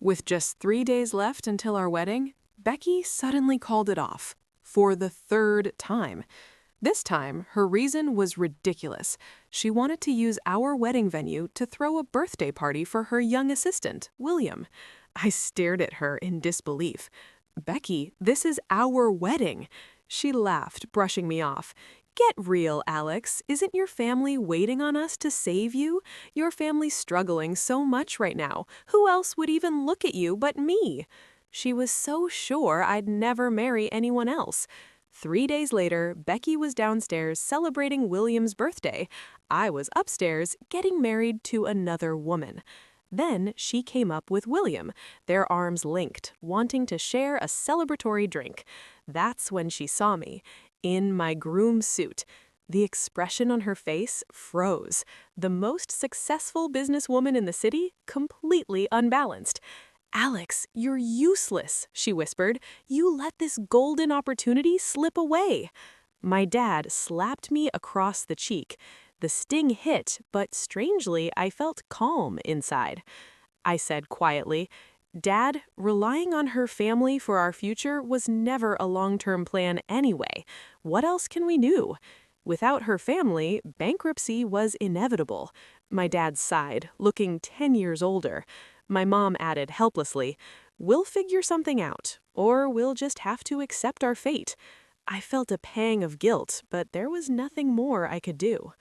With just 3 days left until our wedding, Becky suddenly called it off. For the third time. This time, her reason was ridiculous. She wanted to use our wedding venue to throw a birthday party for her young assistant, William. I stared at her in disbelief. Becky, this is our wedding. She laughed, brushing me off. Get real, Alex. Isn't your family waiting on us to save you? Your family's struggling so much right now. Who else would even look at you but me? She was so sure I'd never marry anyone else. 3 days later, Becky was downstairs celebrating William's birthday. I was upstairs getting married to another woman. Then she came up with William, their arms linked, wanting to share a celebratory drink. That's when she saw me, in my groom suit. The expression on her face froze. The most successful businesswoman in the city, completely unbalanced. "Alex, you're useless," she whispered. "You let this golden opportunity slip away." My dad slapped me across the cheek. The sting hit, but strangely, I felt calm inside. I said quietly, "Dad, relying on her family for our future was never a long-term plan anyway. What else can we do?" Without her family, bankruptcy was inevitable. My dad sighed, looking 10 years older. My mom added helplessly, "We'll figure something out, or we'll just have to accept our fate." I felt a pang of guilt, but there was nothing more I could do.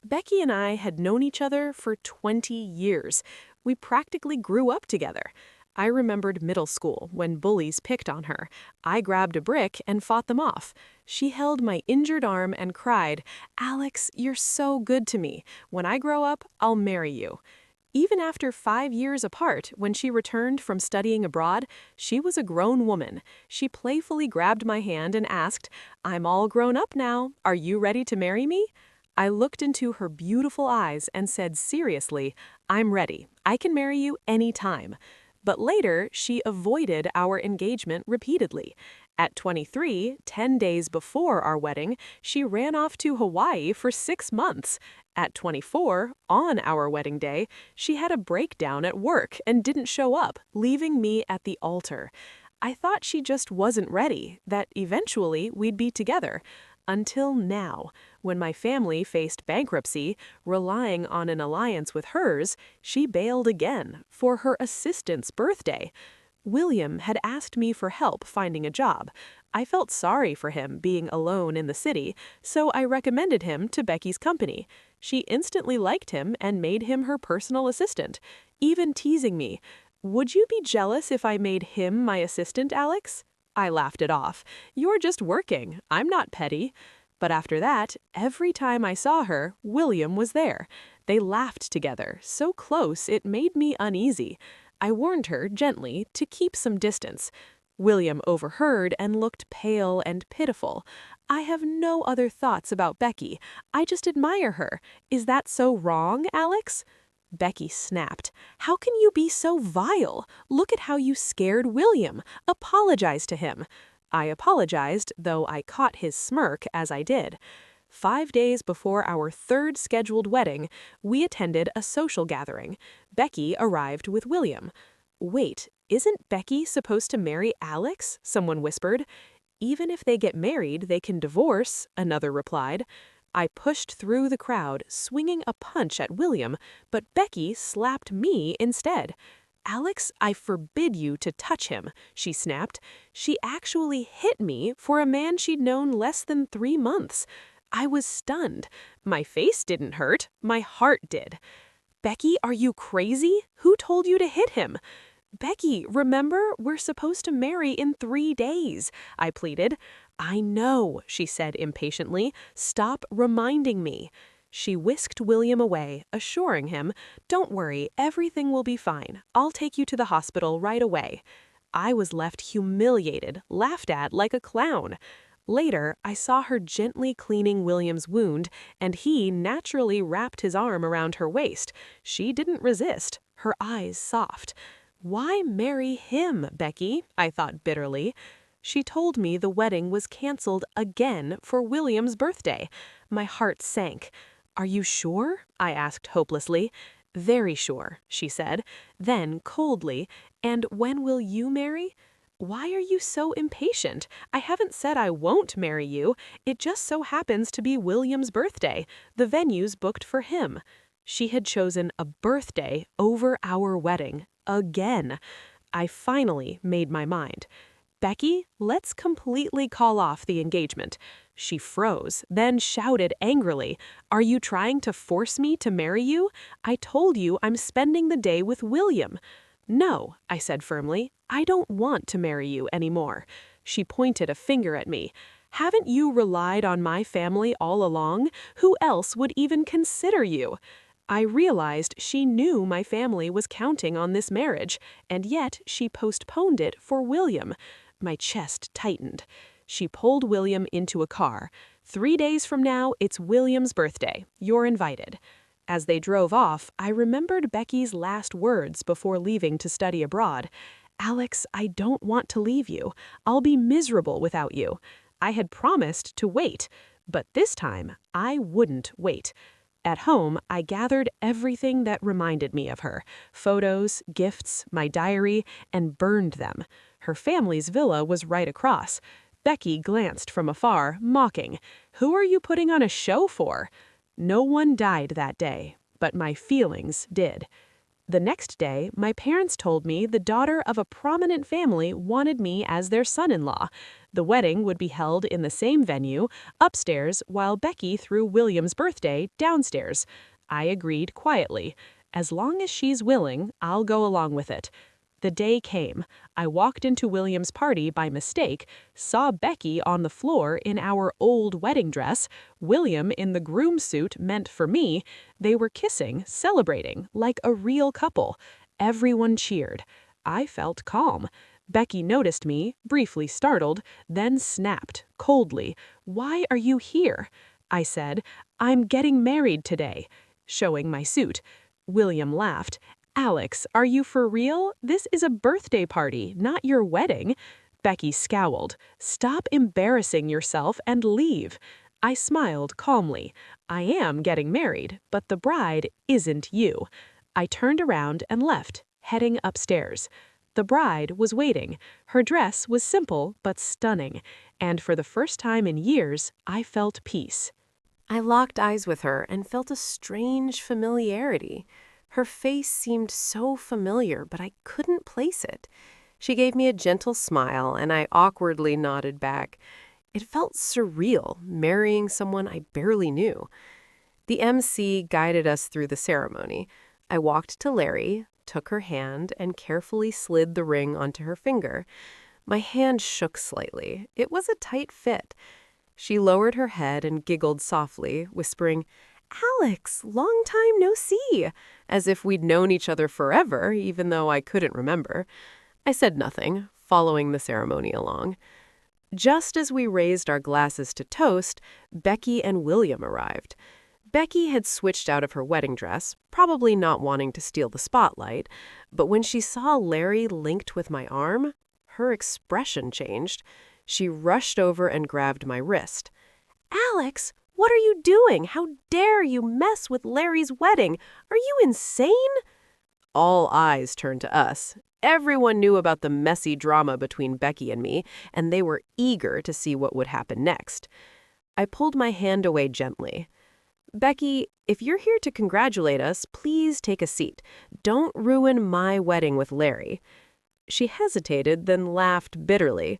Becky and I had known each other for 20 years. We practically grew up together. I remembered middle school when bullies picked on her. I grabbed a brick and fought them off. She held my injured arm and cried, "Alex, you're so good to me. When I grow up, I'll marry you." Even after 5 years apart, when she returned from studying abroad, she was a grown woman. She playfully grabbed my hand and asked, "I'm all grown up now. Are you ready to marry me?" I looked into her beautiful eyes and said seriously, "I'm ready. I can marry you anytime." But later, she avoided our engagement repeatedly. At 23, 10 days before our wedding, she ran off to Hawaii for 6 months. At 24, on our wedding day, she had a breakdown at work and didn't show up, leaving me at the altar. I thought she just wasn't ready, that eventually we'd be together. Until now, when my family faced bankruptcy, relying on an alliance with hers, she bailed again for her assistant's birthday. William had asked me for help finding a job. I felt sorry for him being alone in the city, so I recommended him to Becky's company. She instantly liked him and made him her personal assistant, even teasing me, "Would you be jealous if I made him my assistant, Alex?" I laughed it off. "You're just working. I'm not petty." But after that, every time I saw her, William was there. They laughed together, so close it made me uneasy. I warned her gently to keep some distance. William overheard and looked pale and pitiful. "I have no other thoughts about Becky. I just admire her. Is that so wrong, Alex?" Becky snapped. "How can you be so vile? Look at how you scared William. Apologize to him." I apologized, though I caught his smirk as I did. 5 days before our third scheduled wedding, we attended a social gathering. Becky arrived with William. "Wait, isn't Becky supposed to marry Alex?" someone whispered. "Even if they get married, they can divorce," another replied. I pushed through the crowd, swinging a punch at William, but Becky slapped me instead. "Alex, I forbid you to touch him," she snapped. She actually hit me for a man she'd known less than 3 months. I was stunned. My face didn't hurt, my heart did. "Becky, are you crazy? Who told you to hit him?" "Becky, remember, we're supposed to marry in 3 days," I pleaded. "I know," she said impatiently. "Stop reminding me." She whisked William away, assuring him, "Don't worry, everything will be fine. I'll take you to the hospital right away." I was left humiliated, laughed at like a clown. Later, I saw her gently cleaning William's wound, and he naturally wrapped his arm around her waist. She didn't resist, her eyes soft. "Why marry him, Becky?" I thought bitterly. She told me the wedding was canceled again for William's birthday. My heart sank. "Are you sure?" I asked hopelessly. Very sure, she said. Then, coldly, and when will you marry? Why are you so impatient? I haven't said I won't marry you. It just so happens to be William's birthday. The venue's booked for him. She had chosen a birthday over our wedding. Again. I finally made my mind. Becky, let's completely call off the engagement. She froze, then shouted angrily, "Are you trying to force me to marry you? I told you I'm spending the day with William." "No," I said firmly, "I don't want to marry you anymore." She pointed a finger at me. "Haven't you relied on my family all along? Who else would even consider you?" I realized she knew my family was counting on this marriage, and yet she postponed it for William. My chest tightened. She pulled William into a car. "3 days from now, it's William's birthday. You're invited." As they drove off, I remembered Becky's last words before leaving to study abroad. "Alex, I don't want to leave you. I'll be miserable without you." I had promised to wait, but this time I wouldn't wait. At home, I gathered everything that reminded me of her: photos, gifts, my diary, and burned them. Her family's villa was right across. Becky glanced from afar, mocking. "Who are you putting on a show for?" No one died that day, but my feelings did. The next day, my parents told me the daughter of a prominent family wanted me as their son-in-law. The wedding would be held in the same venue, upstairs, while Becky threw William's birthday downstairs. I agreed quietly. As long as she's willing, I'll go along with it. The day came. I walked into William's party by mistake, saw Becky on the floor in our old wedding dress, William in the groom suit meant for me. They were kissing, celebrating, like a real couple. Everyone cheered. I felt calm. Becky noticed me, briefly startled, then snapped, coldly, "Why are you here?" I said, "I'm getting married today," showing my suit. William laughed. "Alex, are you for real? This is a birthday party, not your wedding." Becky scowled. "Stop embarrassing yourself and leave." I smiled calmly. "I am getting married, but the bride isn't you." I turned around and left, heading upstairs. The bride was waiting. Her dress was simple but stunning, and for the first time in years, I felt peace. I locked eyes with her and felt a strange familiarity. Her face seemed so familiar, but I couldn't place it. She gave me a gentle smile, and I awkwardly nodded back. It felt surreal, marrying someone I barely knew. The MC guided us through the ceremony. I walked to Larry, took her hand, and carefully slid the ring onto her finger. My hand shook slightly. It was a tight fit. She lowered her head and giggled softly, whispering, "Alex, long time no see," as if we'd known each other forever, even though I couldn't remember. I said nothing, following the ceremony along. Just as we raised our glasses to toast, Becky and William arrived. Becky had switched out of her wedding dress, probably not wanting to steal the spotlight, but when she saw Larry linked with my arm, her expression changed. She rushed over and grabbed my wrist. "Alex, what are you doing? How dare you mess with Larry's wedding? Are you insane?" All eyes turned to us. Everyone knew about the messy drama between Becky and me, and they were eager to see what would happen next. I pulled my hand away gently. "Becky, if you're here to congratulate us, please take a seat. Don't ruin my wedding with Larry." She hesitated, then laughed bitterly.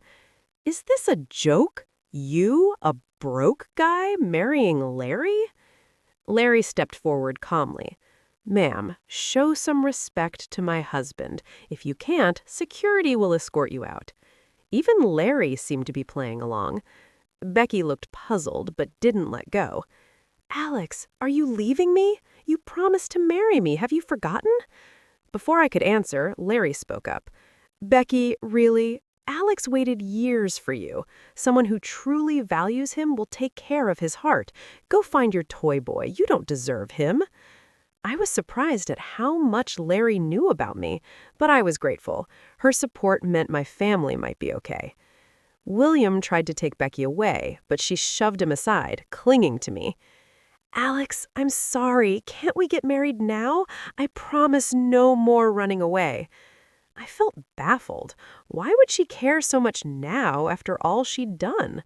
"Is this a joke? You, a broke guy, marrying Larry?" Larry stepped forward calmly. "Ma'am, show some respect to my husband. If you can't, security will escort you out." Even Larry seemed to be playing along. Becky looked puzzled, but didn't let go. "Alex, are you leaving me? You promised to marry me. Have you forgotten?" Before I could answer, Larry spoke up. "Becky, really? Alex waited years for you. Someone who truly values him will take care of his heart. Go find your toy boy. You don't deserve him." I was surprised at how much Larry knew about me, but I was grateful. Her support meant my family might be okay. William tried to take Becky away, but she shoved him aside, clinging to me. Alex, I'm sorry. Can't we get married now? I promise no more running away. I felt baffled. Why would she care so much now after all she'd done?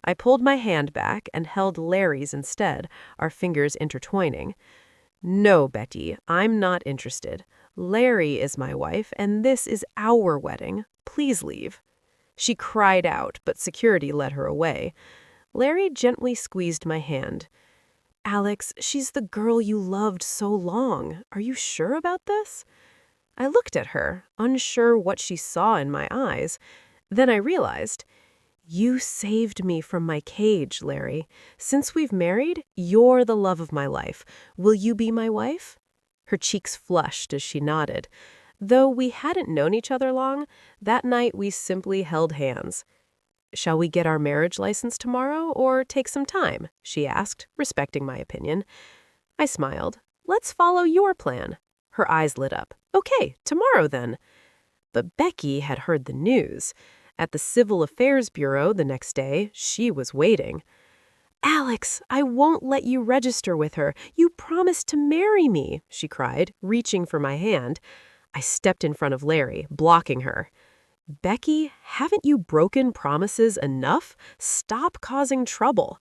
I pulled my hand back and held Larry's instead, our fingers intertwining. No, Betty, I'm not interested. Larry is my wife, and this is our wedding. Please leave. She cried out, but security led her away. Larry gently squeezed my hand. Alex, she's the girl you loved so long. Are you sure about this? I looked at her, unsure what she saw in my eyes. Then I realized, you saved me from my cage, Larry. Since we've married, you're the love of my life. Will you be my wife? Her cheeks flushed as she nodded. Though we hadn't known each other long, that night we simply held hands. Shall we get our marriage license tomorrow or take some time? She asked, respecting my opinion. I smiled. Let's follow your plan. Her eyes lit up. Okay, tomorrow then. But Becky had heard the news. At the Civil Affairs Bureau the next day, she was waiting. Alex, I won't let you register with her. You promised to marry me, she cried, reaching for my hand. I stepped in front of Larry, blocking her. Becky, haven't you broken promises enough? Stop causing trouble.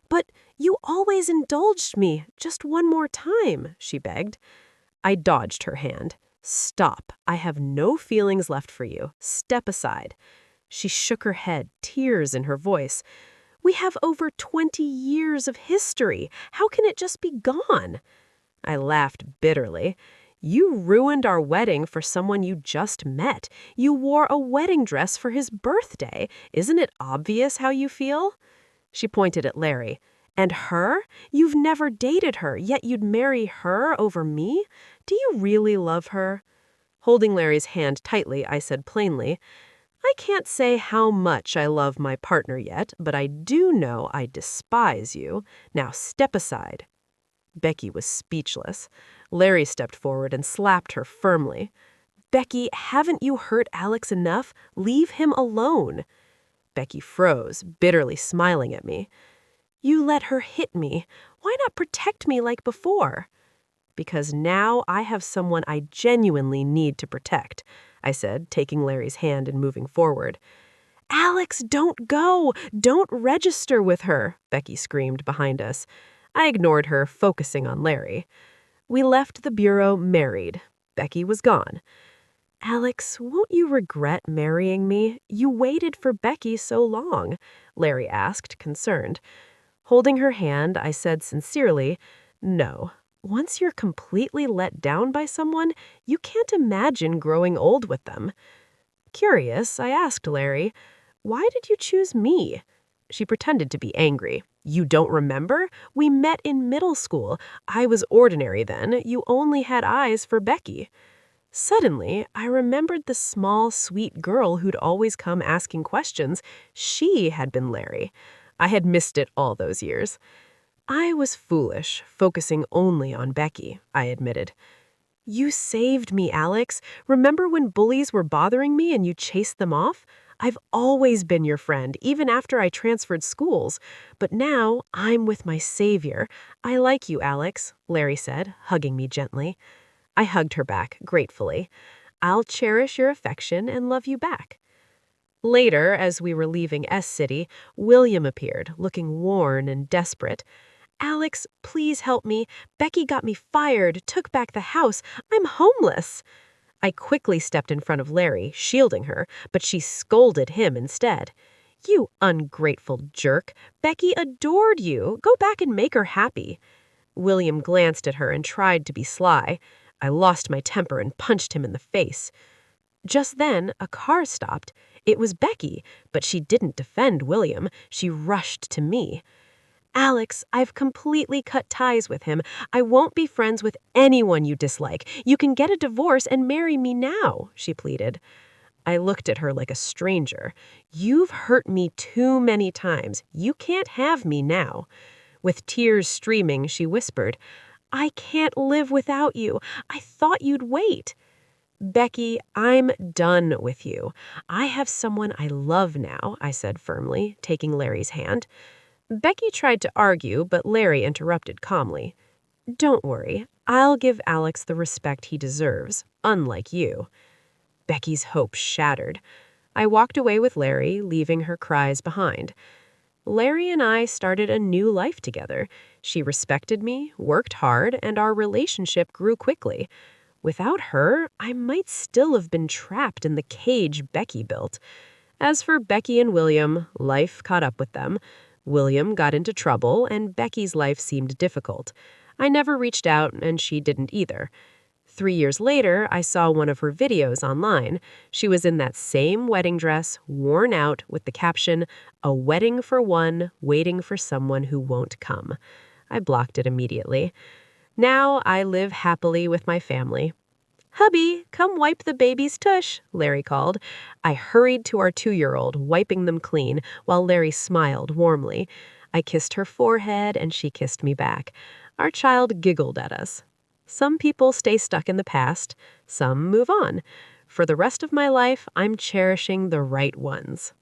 But you always indulged me. Just one more time, she begged. I dodged her hand. Stop. I have no feelings left for you. Step aside. She shook her head, tears in her voice. We have over 20 years of history. How can it just be gone? I laughed bitterly. You ruined our wedding for someone you just met. You wore a wedding dress for his birthday. Isn't it obvious how you feel? She pointed at Larry. And her? You've never dated her, yet you'd marry her over me? Do you really love her? Holding Larry's hand tightly, I said plainly, I can't say how much I love my partner yet, but I do know I despise you. Now step aside. Becky was speechless. Larry stepped forward and slapped her firmly. Becky, haven't you hurt Alex enough? Leave him alone. Becky froze, bitterly smiling at me. You let her hit me. Why not protect me like before? Because now I have someone I genuinely need to protect, I said, taking Larry's hand and moving forward. Alex, don't go. Don't register with her, Becky screamed behind us. I ignored her, focusing on Larry. We left the bureau married. Becky was gone. Alex, won't you regret marrying me? You waited for Becky so long, Larry asked, concerned. Holding her hand, I said sincerely, no. Once you're completely let down by someone, you can't imagine growing old with them. Curious, I asked Larry, why did you choose me? She pretended to be angry. You don't remember? We met in middle school. I was ordinary then. You only had eyes for Becky. Suddenly, I remembered the small, sweet girl who'd always come asking questions. She had been Larry. I had missed it all those years. I was foolish, focusing only on Becky, I admitted. You saved me, Alex. Remember when bullies were bothering me and you chased them off? I've always been your friend, even after I transferred schools. But now I'm with my savior. I like you, Alex, Larry said, hugging me gently. I hugged her back, gratefully. I'll cherish your affection and love you back. Later, as we were leaving S City, William appeared, looking worn and desperate. Alex, please help me. Becky got me fired, took back the house. I'm homeless. I quickly stepped in front of Larry, shielding her, but she scolded him instead. You ungrateful jerk. Becky adored you. Go back and make her happy. William glanced at her and tried to be sly. I lost my temper and punched him in the face. Just then, a car stopped. It was Becky, but she didn't defend William. She rushed to me. Alex, I've completely cut ties with him. I won't be friends with anyone you dislike. You can get a divorce and marry me now, she pleaded. I looked at her like a stranger. You've hurt me too many times. You can't have me now. With tears streaming, she whispered, I can't live without you. I thought you'd wait. Becky, I'm done with you. I have someone I love now, I said firmly, taking Larry's hand. Becky tried to argue, but Larry interrupted calmly. Don't worry, I'll give Alex the respect he deserves, unlike you. Becky's hope shattered. I walked away with Larry, leaving her cries behind. Larry and I started a new life together. She respected me, worked hard, and our relationship grew quickly. Without her, I might still have been trapped in the cage Becky built. As for Becky and William, life caught up with them. William got into trouble, and Becky's life seemed difficult. I never reached out, and she didn't either. 3 years later, I saw one of her videos online. She was in that same wedding dress, worn out, with the caption, "A wedding for one, waiting for someone who won't come." I blocked it immediately. Now I live happily with my family. "Hubby, come wipe the baby's tush," Larry called. I hurried to our 2-year-old, wiping them clean, while Larry smiled warmly. I kissed her forehead, and she kissed me back. Our child giggled at us. Some people stay stuck in the past, some move on. For the rest of my life, I'm cherishing the right ones.